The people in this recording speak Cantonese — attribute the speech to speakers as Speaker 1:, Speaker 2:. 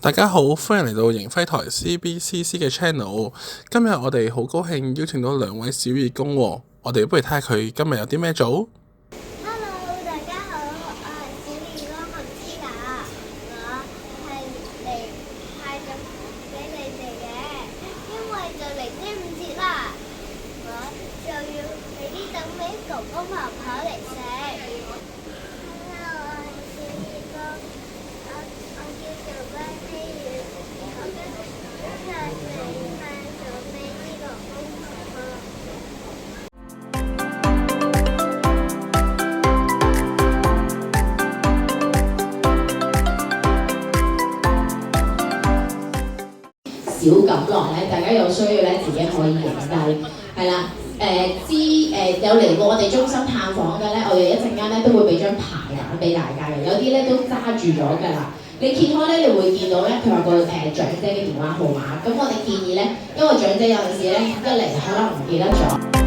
Speaker 1: 大家好，歡迎嚟到盈輝台 CBCC 嘅 channel。今日我哋好高興邀請到兩位小義工喎，我哋不如睇下佢今日有啲咩做。
Speaker 2: Hello，大家好，我係小義工文之達，我係嚟派緊俾你哋嘅，因為就嚟端午節啦，我就要俾啲等俾哥哥婆婆嚟食。Hello，我係小義工，我叫做關希月，我今日嚟派咗俾啲哥哥婆婆。
Speaker 3: 小錦囊咧，大家有需要咧自己可以影低，係啦。有嚟過我哋中心探訪嘅咧，我哋一陣間咧都會俾張牌揀俾大家嘅，有啲咧都揸住咗㗎啦。你揭開咧，你會見到咧，佢有個長者嘅電話號碼。咁我哋建議咧，因為長者有陣時咧一嚟可能唔記得咗。